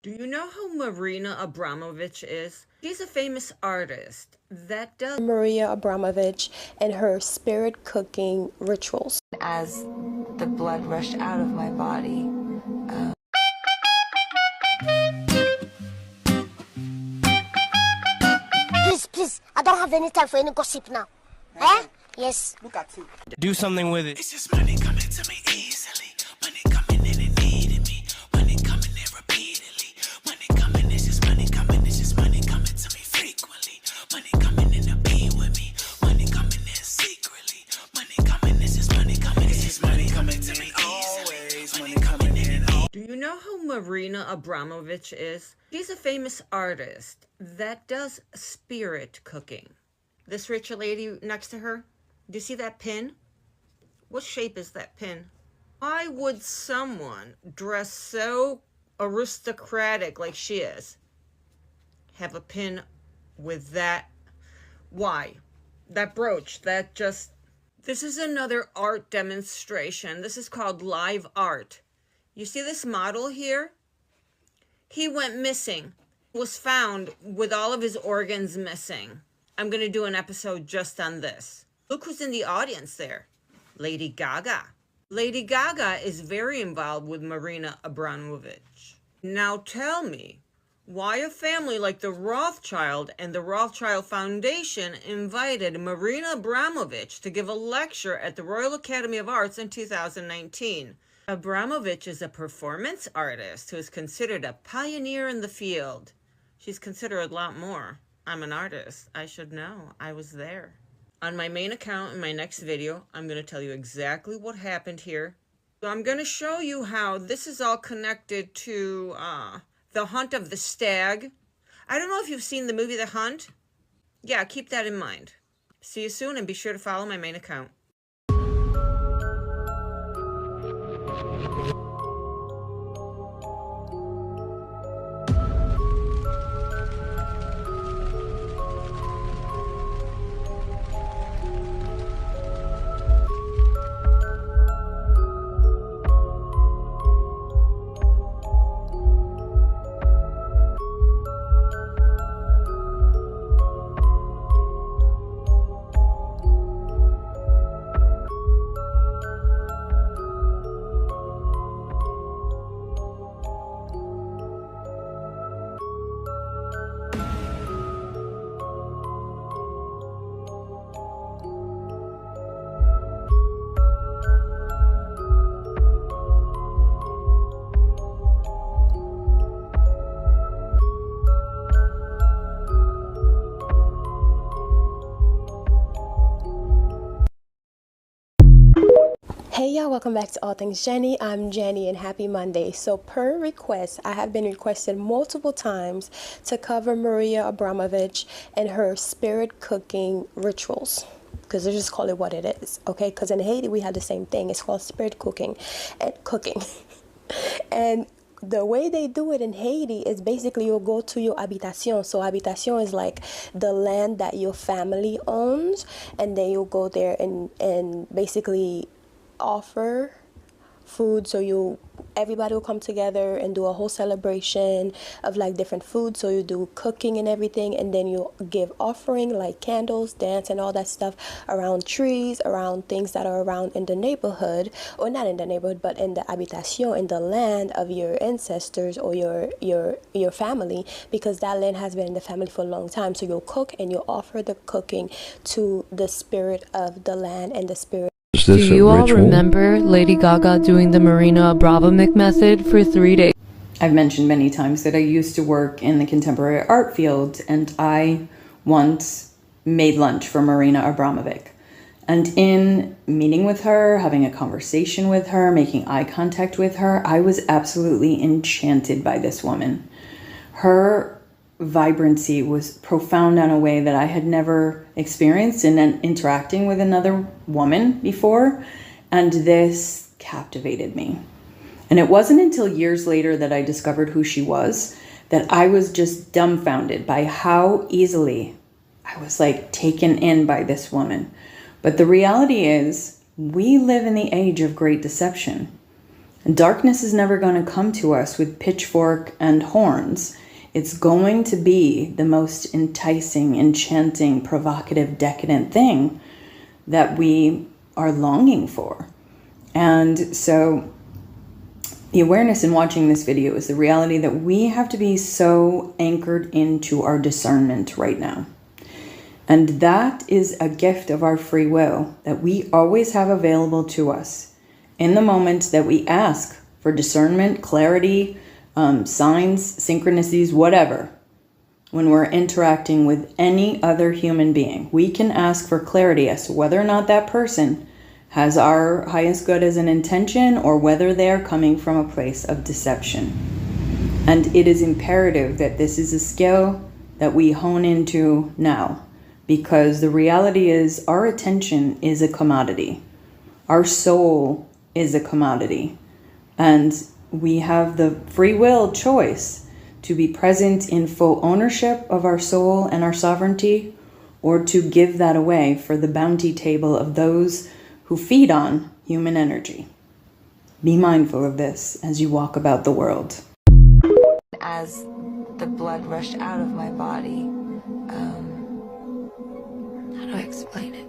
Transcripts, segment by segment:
Do you know who Marina Abramovich is? She's a famous artist that does Maria Abramovich and her spirit cooking rituals. As the blood rushed out of my body, Please, I don't have any time for any gossip now. Eh? Yes. Look at you. Do something with it. It's just money coming to me easily. Money coming in and needing me. Money coming in repeatedly. Money coming, it's just money coming. It's just money coming to me frequently. Money coming in to be with me. Money coming in secretly. Money coming, it's just money coming. It's just money coming to me easily. Money coming in and all. Do you know who Marina Abramovich is? She's a famous artist that does spirit cooking. This rich lady next to her, do you see that pin? What shape is that pin? Why would someone dress so aristocratic like she is have a pin with that? Why? That brooch, that just... This is another art demonstration. This is called live art. You see this model here? He went missing, was found with all of his organs missing. I'm going to do an episode just on this. Look who's in the audience there. Lady Gaga. Lady Gaga is very involved with Marina Abramovich. Now tell me, why a family like the Rothschild and the Rothschild Foundation invited Marina Abramovich to give a lecture at the Royal Academy of Arts in 2019. Abramovich is a performance artist who is considered a pioneer in the field. She's considered a lot more. I'm an artist. I should know. I was there. On my main account in my next video, I'm going to tell you exactly what happened here. So I'm going to show you how this is all connected to the hunt of the stag. I don't know if you've seen the movie The Hunt. Yeah, keep that in mind. See you soon and be sure to follow my main account. Hey y'all, welcome back to All Things Jenny. I'm Jenny and happy Monday. So per request, I have been requested multiple times to cover Maria Abramovich and her spirit cooking rituals. Because they just call it what it is, okay? Because in Haiti, we have the same thing. It's called spirit cooking and cooking. And the way they do it in Haiti is basically you'll go to your habitation. So habitation is like the land that your family owns. And then you'll go there and basically offer food. So everybody will come together and do a whole celebration of like different food. So you do cooking and everything, and then you give offering like candles, dance and all that stuff around trees, around things that are around in the neighborhood, or not in the neighborhood but in the habitation, in the land of your ancestors or your family, because that land has been in the family for a long time. So you'll cook and you'll offer the cooking to the spirit of the land and the spirit. Do you all remember Lady Gaga doing the Marina Abramovich method for 3 days? I've mentioned many times that I used to work in the contemporary art field, and I once made lunch for Marina Abramovich. And in meeting with her, having a conversation with her, making eye contact with her, I was absolutely enchanted by this woman. Her vibrancy was profound in a way that I had never experienced in interacting with another woman before, and this captivated me. And it wasn't until years later that I discovered who she was that I was just dumbfounded by how easily I was like taken in by this woman. But the reality is, we live in the age of great deception. And darkness is never going to come to us with pitchfork and horns. It's going to be the most enticing, enchanting, provocative, decadent thing that we are longing for. And so the awareness in watching this video is the reality that we have to be so anchored into our discernment right now. And that is a gift of our free will that we always have available to us in the moment that we ask for discernment, clarity, signs, synchronicities, whatever. When we're interacting with any other human being, we can ask for clarity as to whether or not that person has our highest good as an intention or whether they are coming from a place of deception. And it is imperative that this is a skill that we hone into now, because the reality is our attention is a commodity. Our soul is a commodity. And we have the free will choice to be present in full ownership of our soul and our sovereignty, or to give that away for the bounty table of those who feed on human energy. Be mindful of this as you walk about the world. As the blood rushed out of my body, how do I explain it?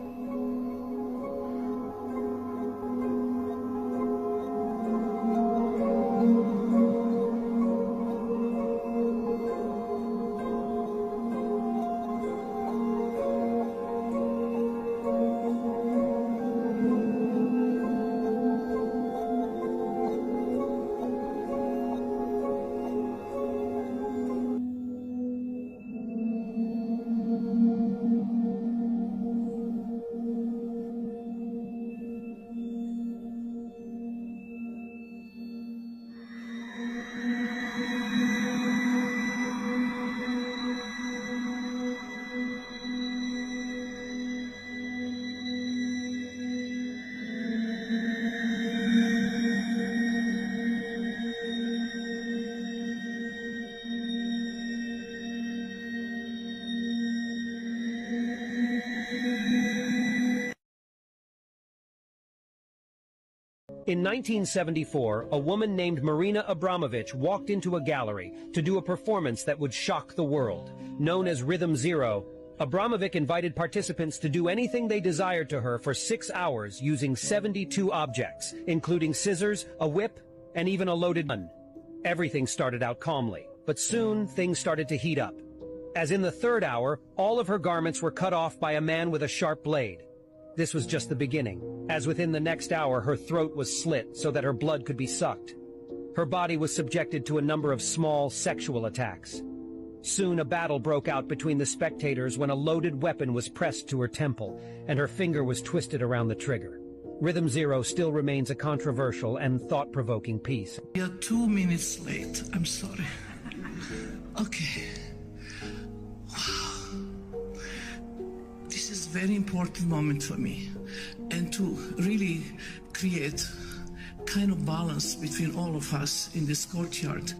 In 1974, a woman named Marina Abramovich walked into a gallery to do a performance that would shock the world. Known as Rhythm Zero, Abramovich invited participants to do anything they desired to her for 6 hours using 72 objects, including scissors, a whip, and even a loaded gun. Everything started out calmly, but soon things started to heat up. As in the 3rd hour, all of her garments were cut off by a man with a sharp blade. This was just the beginning, as within the next hour her throat was slit so that her blood could be sucked. Her body was subjected to a number of small sexual attacks. Soon a battle broke out between the spectators when a loaded weapon was pressed to her temple, and her finger was twisted around the trigger. Rhythm Zero still remains a controversial and thought-provoking piece. We are 2 minutes late. I'm sorry. Okay. This is a very important moment for me, and to really create kind of balance between all of us in this courtyard.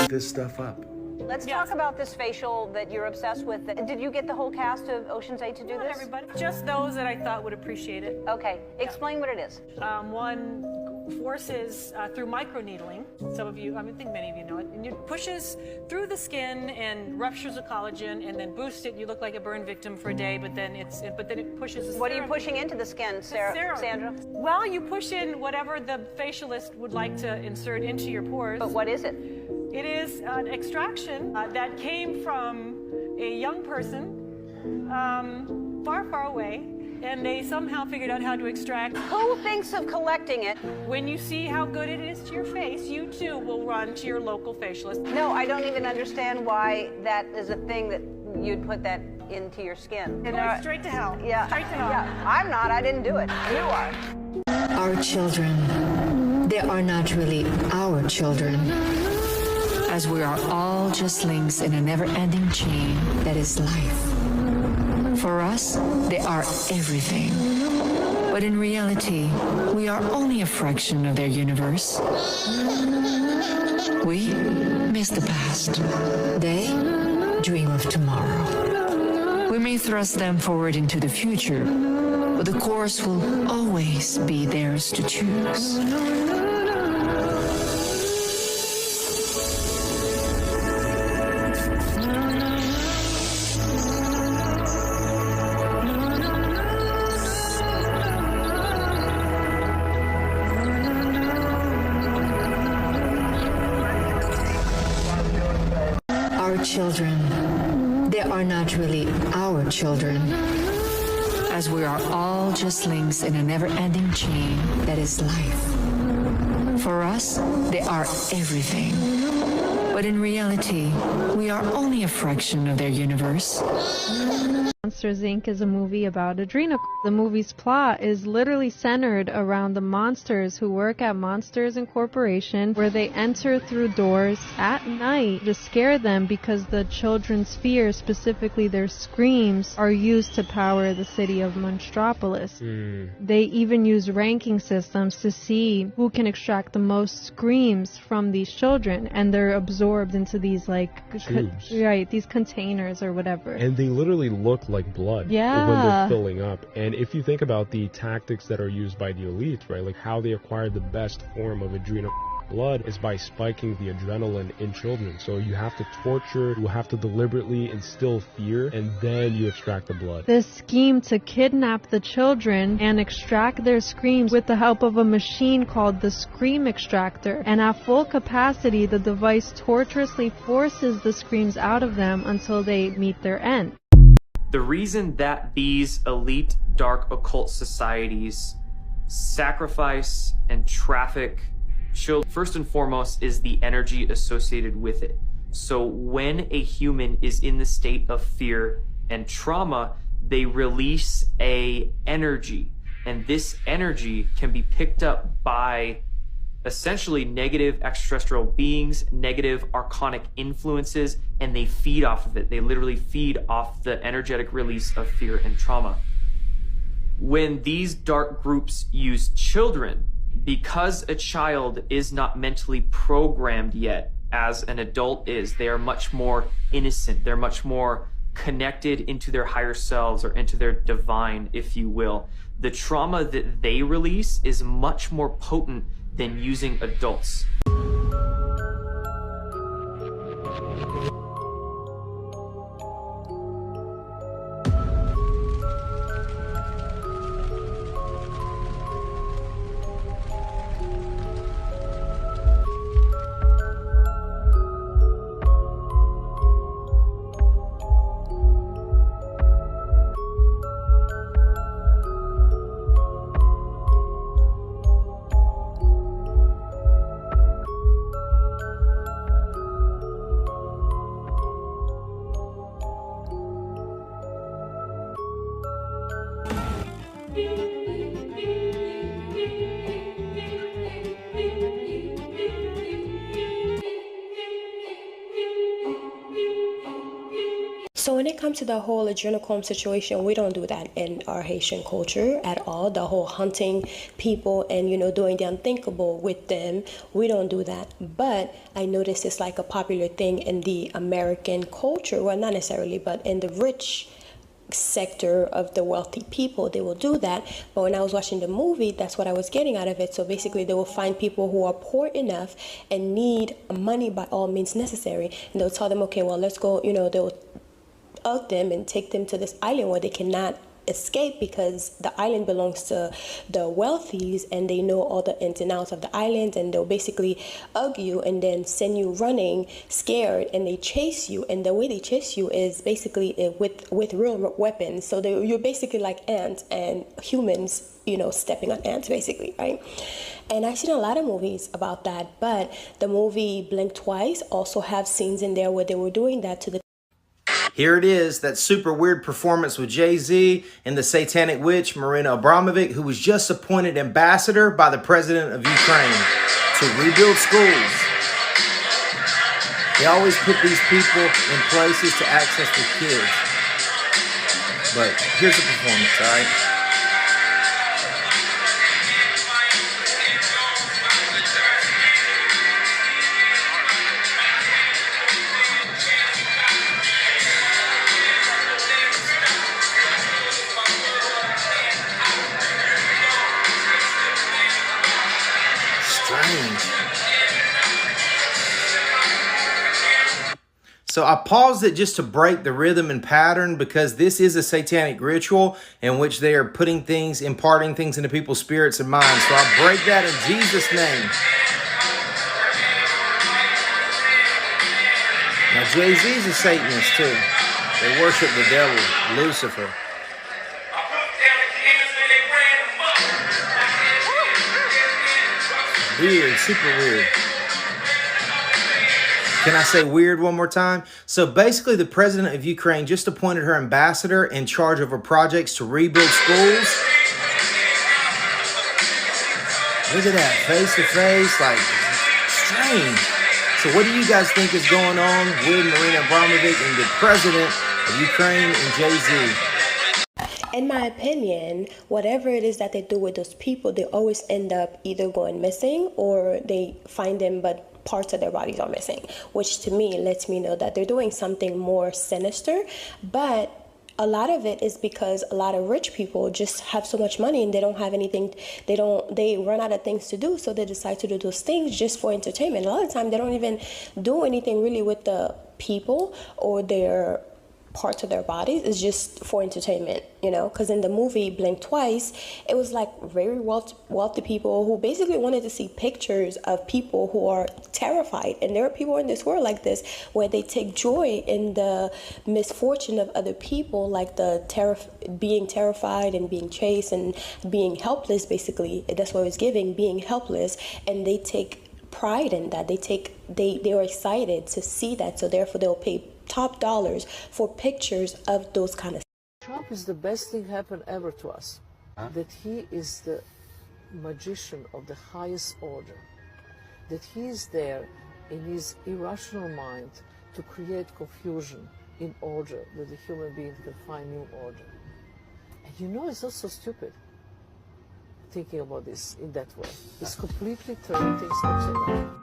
This stuff up. Let's talk about this facial that you're obsessed with. Did you get the whole cast of Ocean's 8 to do Not this? everybody, just those that I thought would appreciate it. Okay, explain what it is. One forces through microneedling. Some of you, I think many of you know it. And it pushes through the skin and ruptures the collagen, and then boosts it. You look like a burn victim for a day, but then it pushes. What are you pushing into the skin, Sandra? Well, you push in whatever the facialist would like to insert into your pores. But what is it? It is an extraction that came from a young person far, far away, and they somehow figured out how to extract. Who thinks of collecting it? When you see how good it is to your face, you too will run to your local facialist. No, I don't even understand why that is a thing that you'd put that into your skin. Going straight to hell. Yeah. Straight to hell. Yeah. I'm not. I didn't do it. You are. Our children, they are not really our children, as we are all just links in a never-ending chain that is life. For us, they are everything. But in reality, we are only a fraction of their universe. We miss the past. They dream of tomorrow. We may thrust them forward into the future, but the course will always be theirs to choose. Our children, they are not really our children, as we are all just links in a never-ending chain that is life. For us, they are everything. But in reality, we are only a fraction of their universe. Monsters Inc. is a movie about Adrenochrome. The movie's plot is literally centered around the monsters who work at Monsters Incorporation, where they enter through doors at night to scare them because the children's fears, specifically their screams, are used to power the city of Monstropolis. They even use ranking systems to see who can extract the most screams from these children, and they're absorbed into these these containers or whatever. And they literally look like blood when they're filling up. And if you think about the tactics that are used by the elite, right, like how they acquire the best form of adrenal blood is by spiking the adrenaline in children. So you have to torture, you have to deliberately instill fear, and then you extract the blood. This scheme to kidnap the children and extract their screams with the help of a machine called the scream extractor. And at full capacity, the device torturously forces the screams out of them until they meet their end. The reason that these elite dark occult societies sacrifice and traffic children, first and foremost, is the energy associated with it. So when a human is in the state of fear and trauma, they release a energy, and this energy can be picked up by essentially negative extraterrestrial beings, negative archonic influences, and they feed off of it. They literally feed off the energetic release of fear and trauma. When these dark groups use children, because a child is not mentally programmed yet as an adult is, they are much more innocent, they're much more connected into their higher selves or into their divine, if you will. The trauma that they release is much more potent than using adults. So when it comes to the whole adrenochrome situation, we don't do that in our Haitian culture at all. The whole hunting people and, doing the unthinkable with them, we don't do that. But I noticed it's like a popular thing in the American culture. Well, not necessarily, but in the rich sector of the wealthy people, they will do that. But when I was watching the movie, that's what I was getting out of it. So basically they will find people who are poor enough and need money by all means necessary, and they'll tell them, okay, well, let's go, they'll out them and take them to this island where they cannot escape because the island belongs to the wealthies and they know all the ins and outs of the island, and they'll basically hug you and then send you running scared, and they chase you, and the way they chase you is basically with real weapons. So you're basically like ants and humans, stepping on ants basically, right? And I've seen a lot of movies about that, but the movie Blink Twice also have scenes in there where they were doing that to the Here it is, that super weird performance with Jay-Z and the satanic witch, Marina Abramovich, who was just appointed ambassador by the president of Ukraine to rebuild schools. They always put these people in places to access the kids. But here's the performance, all right? So I paused it just to break the rhythm and pattern, because this is a satanic ritual in which they are putting things, imparting things into people's spirits and minds. So I break that in Jesus' name. Now Jay-Z's a Satanist too. They worship the devil, Lucifer. Weird, super weird. Can I say weird one more time? So basically the president of Ukraine just appointed her ambassador in charge of her projects to rebuild schools. Look at that, face to face, like, strange. So what do you guys think is going on with Marina Abramovich and the president of Ukraine and Jay-Z? In my opinion, whatever it is that they do with those people, they always end up either going missing or they find them but parts of their bodies are missing, which to me lets me know that they're doing something more sinister. But a lot of it is because a lot of rich people just have so much money and they don't have anything, they run out of things to do, so they decide to do those things just for entertainment. A lot of time they don't even do anything really with the people or their parts of their bodies. Is just for entertainment, you know, because in the movie Blink Twice, it was like very wealthy people who basically wanted to see pictures of people who are terrified. And there are people in this world like this where they take joy in the misfortune of other people, like the being terrified and being chased and being helpless. Basically that's what it's giving, being helpless, and they take pride in that. They are excited to see that, so therefore they'll pay top dollars for pictures of those kind of. Trump is the best thing happened ever to us. That he is the magician of the highest order. That he is there in his irrational mind to create confusion in order that the human being can find new order. And you know, it's not so stupid thinking about this in that way. It's completely turning things upside down.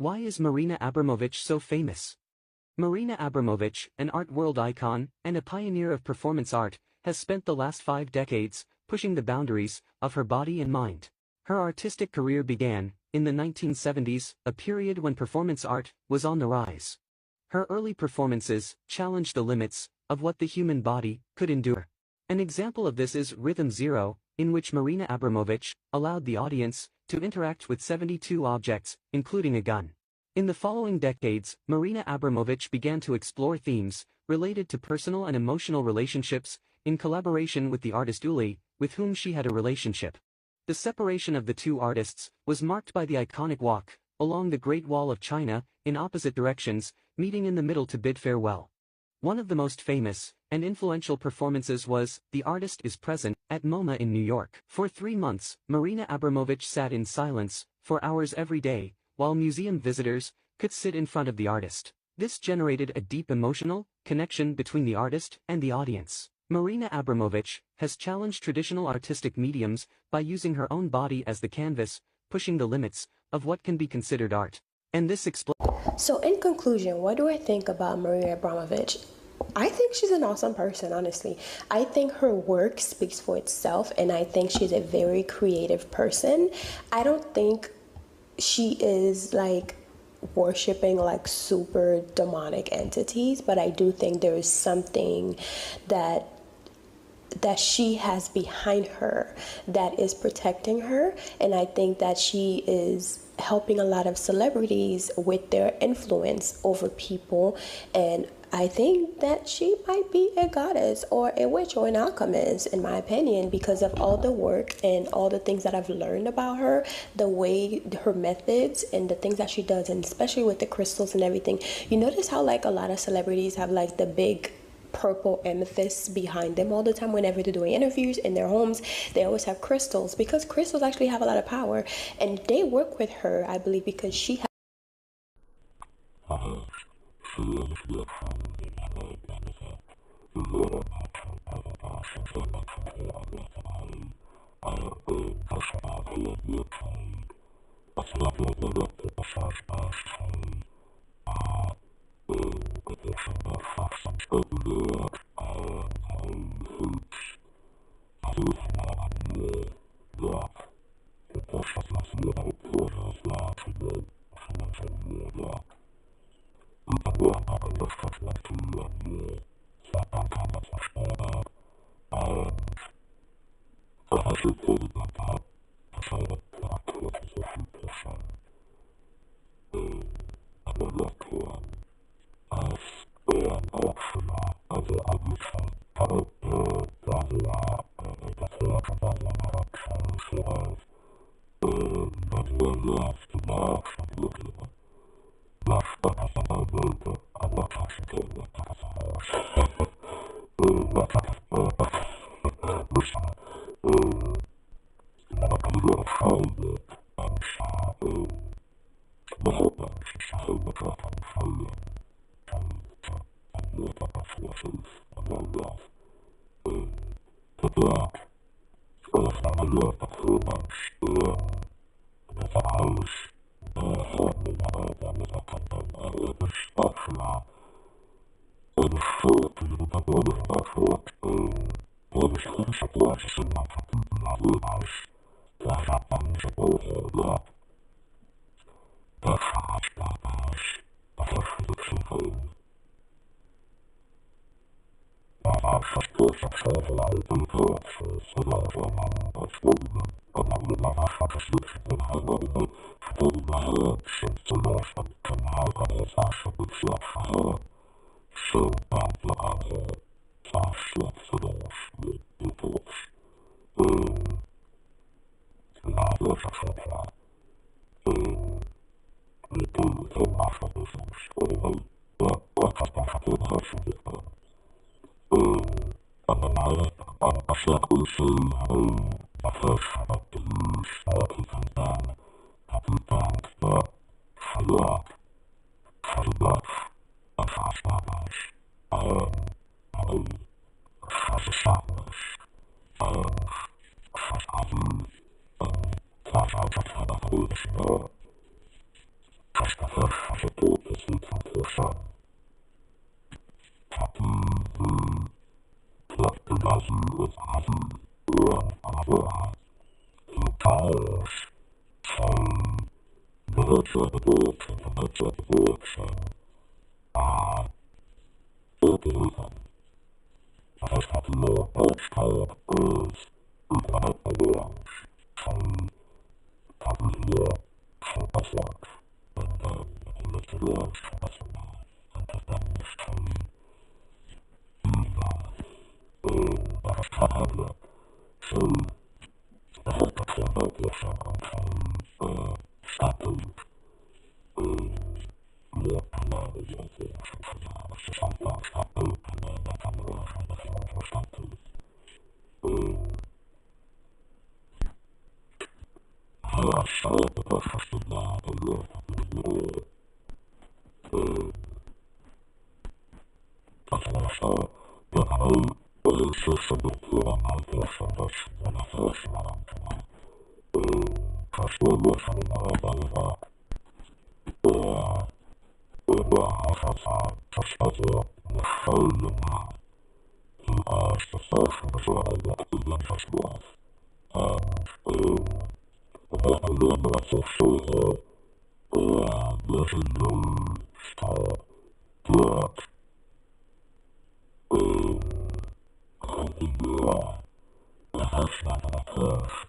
Why is Marina Abramovich so famous? Marina Abramovich, an art world icon and a pioneer of performance art, has spent the last 5 decades pushing the boundaries of her body and mind. Her artistic career began in the 1970s, a period when performance art was on the rise. Her early performances challenged the limits of what the human body could endure. An example of this is Rhythm Zero, in which Marina Abramovich allowed the audience to interact with 72 objects, including a gun. In the following decades, Marina Abramovich began to explore themes related to personal and emotional relationships in collaboration with the artist Uli, with whom she had a relationship. The separation of the two artists was marked by the iconic walk along the Great Wall of China in opposite directions, meeting in the middle to bid farewell. One of the most famous and influential performances was The Artist is Present at MoMA in New York. For 3 months, Marina Abramovich sat in silence for hours every day, while museum visitors could sit in front of the artist. This generated a deep emotional connection between the artist and the audience. Marina Abramovich has challenged traditional artistic mediums by using her own body as the canvas, pushing the limits of what can be considered art. And this So in conclusion, what do I think about Marina Abramovich? I think she's an awesome person, honestly. I think her work speaks for itself, and I think she's a very creative person. I don't think she is like worshiping like super demonic entities, but I do think there is something that that she has behind her that is protecting her. And I think that she is helping a lot of celebrities with their influence over people. And I think that she might be a goddess or a witch or an alchemist, in my opinion, because of all the work and all the things that I've learned about her, the way, her methods and the things that she does, and especially with the crystals and everything. You notice how like a lot of celebrities have like the big purple amethysts behind them all the time whenever they're doing interviews in their homes. They always have crystals, because crystals actually have a lot of power, and they work with her, I believe, because she has the horseman of a horse.